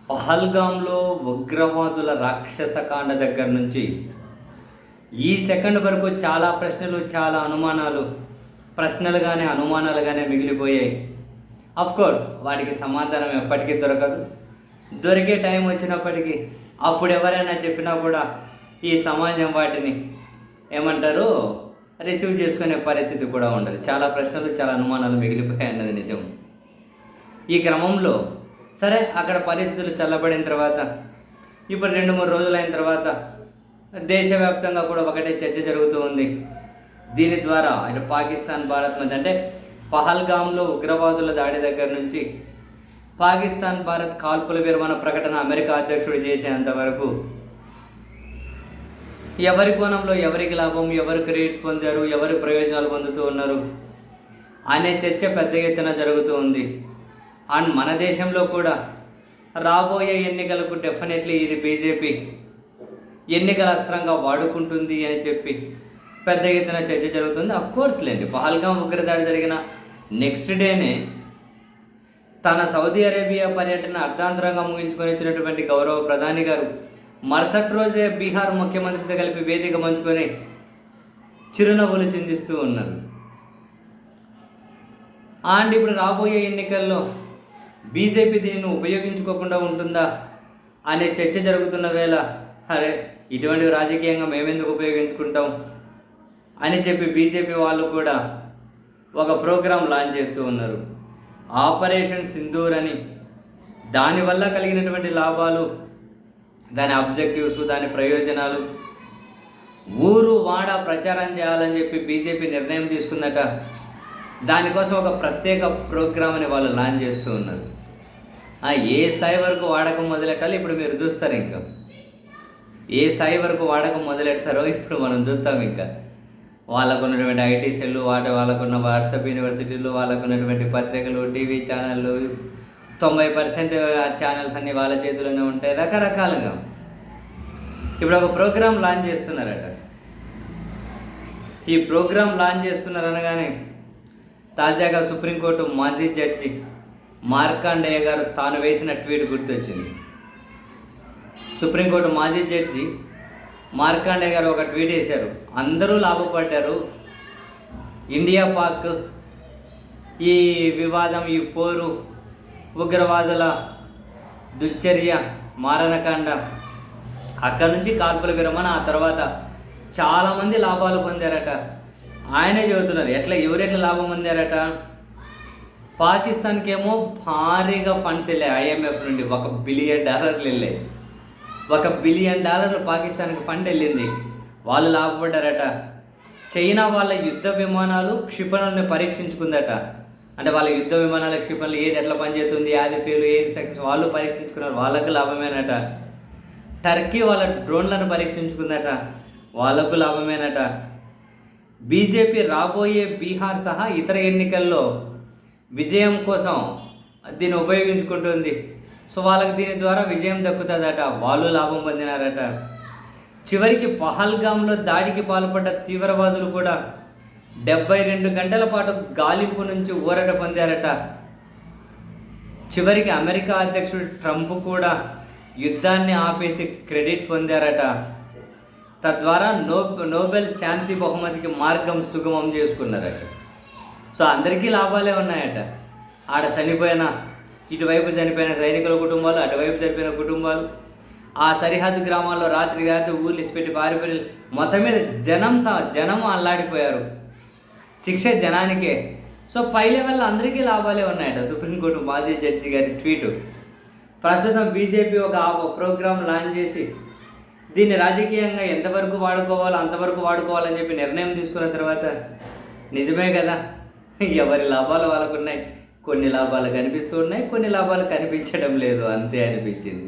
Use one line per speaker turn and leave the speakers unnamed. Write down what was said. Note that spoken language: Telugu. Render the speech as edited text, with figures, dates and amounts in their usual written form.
పహల్గామ్లో ఉగ్రవాదుల రాక్షసకాండ దగ్గర నుంచి ఈ సెకండ్ వరకు చాలా ప్రశ్నలు, చాలా అనుమానాలు, ప్రశ్నలుగానే అనుమానాలుగానే మిగిలిపోయాయి. కోర్స్ వాటికి సమాధానం ఎప్పటికీ దొరకదు. దొరికే టైం వచ్చినప్పటికీ అప్పుడు ఎవరైనా చెప్పినా కూడా ఈ సమాజం వాటిని ఏమంటారు రిసీవ్ చేసుకునే పరిస్థితి కూడా ఉండదు. చాలా ప్రశ్నలు, చాలా అనుమానాలు మిగిలిపోయాయి అన్నది నిజం. ఈ క్రమంలో సరే అక్కడ పరిస్థితులు చల్లబడిన తర్వాత ఇప్పుడు 2-3 రోజులైన తర్వాత దేశవ్యాప్తంగా కూడా ఒకటే చర్చ జరుగుతూ ఉంది. దీని ద్వారా అంటే పాకిస్తాన్ భారత్ మధ్య అంటే పహల్గామ్లో ఉగ్రవాదుల దాడి దగ్గర నుంచి పాకిస్తాన్ భారత్ కాల్పుల విరమణ ప్రకటన అమెరికా అధ్యక్షుడు చేసేంత వరకు ఎవరి కోణంలో ఎవరికి లాభం, ఎవరు క్రెడిట్ పొందారు, ఎవరు ప్రయోజనాలు పొందుతూ ఉన్నారు అనే చర్చ పెద్ద ఎత్తున జరుగుతూ ఉంది. అండ్ మన దేశంలో కూడా రాబోయే ఎన్నికలకు డెఫినెట్లీ ఇది బీజేపీ ఎన్నికల అస్త్రంగా వాడుకుంటుంది అని చెప్పి పెద్ద ఎత్తున చర్చ జరుగుతుంది. కోర్స్ లేండి, పహల్గాం ఉగ్రదాడి జరిగిన నెక్స్ట్ డేనే తన సౌదీ అరేబియా పర్యటన అర్ధాంతరంగా ముగించుకొని వచ్చినటువంటి గౌరవ ప్రధాని గారు మరుసటి రోజే బీహార్ ముఖ్యమంత్రితో కలిపి వేదిక పంచుకొని చిరునవ్వులు చిందిస్తూ ఉన్నారు. అండ్ ఇప్పుడు రాబోయే ఎన్నికల్లో బీజేపీ దీనిని ఉపయోగించుకోకుండా ఉంటుందా అనే చర్చ జరుగుతున్న వేళ అరే ఇటువంటి రాజకీయంగా మేమెందుకు ఉపయోగించుకుంటాం అని చెప్పి బీజేపీ వాళ్ళు కూడా ఒక ప్రోగ్రాం లాంచ్ చేస్తూ ఉన్నారు. ఆపరేషన్ సింధూర్ అని. దానివల్ల కలిగినటువంటి లాభాలు, దాని ఆబ్జెక్టివ్స్, దాని ప్రయోజనాలు ఊరు వాడ ప్రచారం చేయాలని చెప్పి బీజేపీ నిర్ణయం తీసుకుందట. దానికోసం ఒక ప్రత్యేక ప్రోగ్రామ్ అని వాళ్ళు లాంచ్ చేస్తూ ఉన్నారు. ఏ స్థాయి వరకు వాడకం మొదలెట్టాలి ఇప్పుడు మీరు చూస్తారు. ఇంకా ఏ స్థాయి వరకు వాడకం మొదలెడతారో ఇప్పుడు మనం చూస్తాం. ఇంకా వాళ్ళకున్నటువంటి ఐటీ సెల్లు, వాళ్ళకున్న వాట్సాప్ యూనివర్సిటీలు, వాళ్ళకున్నటువంటి పత్రికలు, టీవీ ఛానళ్ళు 90% ఛానల్స్ అన్నీ వాళ్ళ చేతిలోనే ఉంటాయి. రకరకాలుగా ఇప్పుడు ఒక ప్రోగ్రాం లాంచ్ చేస్తున్నారట. ఈ ప్రోగ్రాం లాంచ్ చేస్తున్నారనగానే తాజాగా సుప్రీంకోర్టు మాజీ జడ్జి మార్కండేయ గారు తాను వేసిన ట్వీట్ గుర్తొచ్చింది. సుప్రీంకోర్టు మాజీ జడ్జి మార్కండేయ గారు ఒక ట్వీట్ వేశారు. అందరూ లాభపడ్డారు. ఇండియా పాక్ ఈ వివాదం, ఈ పోరు, ఉగ్రవాదుల దుశ్చర్య, మారణకాండ, అక్కడి నుంచి కాల్పుల విరమణ, ఆ తర్వాత చాలామంది లాభాలు పొందారట. ఆయనే చెబుతున్నారు ఎవరెట్లా లాభం పొందారట. పాకిస్తాన్కి ఏమో భారీగా ఫండ్స్ వెళ్ళాయి. IMF నుండి $1 బిలియన్ వెళ్ళాయి. $1 బిలియన్ పాకిస్తాన్కి ఫండ్ వెళ్ళింది. వాళ్ళు లాభపడ్డారట. చైనా వాళ్ళ యుద్ధ విమానాలు క్షిపణులను పరీక్షించుకుందట. అంటే వాళ్ళ యుద్ధ విమానాల క్షిపణులు ఏది ఎట్లా పనిచేస్తుంది, ఏది ఫెయిల్, ఏది సక్సెస్ వాళ్ళు పరీక్షించుకున్నారు. వాళ్ళకు లాభమేనట. టర్కీ వాళ్ళ డ్రోన్లను పరీక్షించుకుందట. వాళ్ళకు లాభమేనట. బీజేపీ రాబోయే బీహార్ సహా ఇతర ఎన్నికల్లో విజయం కోసం దీన్ని ఉపయోగించుకుంటుంది. సో వాళ్ళకి దీని ద్వారా విజయం దక్కుతుందట. వాళ్ళు లాభం పొందినారట. చివరికి పహల్గామ్లో దాడికి పాల్పడ్డ తీవ్రవాదులు కూడా 72 గంటల పాటు గాలింపు నుంచి ఊరట పొందారట. చివరికి అమెరికా అధ్యక్షుడు ట్రంప్ కూడా యుద్ధాన్ని ఆపేసి క్రెడిట్ పొందారట. తద్వారా నోబెల్ శాంతి బహుమతికి మార్గం సుగమం చేసుకున్నారట. సో అందరికీ లాభాలే ఉన్నాయట. ఆడ ఇటువైపు చనిపోయిన సైనికుల కుటుంబాలు, అటువైపు చనిపోయిన కుటుంబాలు, ఆ సరిహద్దు గ్రామాల్లో రాత్రి ఊళ్ళు ఇసిపెట్టి పారిపోయి మొత్తం మీద జనం అల్లాడిపోయారు. శిక్ష జనానికే. సో పై లెవెల్లో అందరికీ లాభాలే ఉన్నాయట. సుప్రీంకోర్టు మాజీ జడ్జి గారి ట్వీటు. ప్రస్తుతం బీజేపీ ఒక ప్రోగ్రాం లాంచ్ చేసి దీన్ని రాజకీయంగా ఎంతవరకు వాడుకోవాలో అంతవరకు వాడుకోవాలని చెప్పి నిర్ణయం తీసుకున్న తర్వాత నిజమే కదా, ఎవరి లాభాలు వాళ్ళకు ఉన్నాయి. కొన్ని లాభాలు కనిపిస్తూ ఉన్నాయి, కొన్ని లాభాలు కనిపించడం లేదు, అంతే అనిపించింది.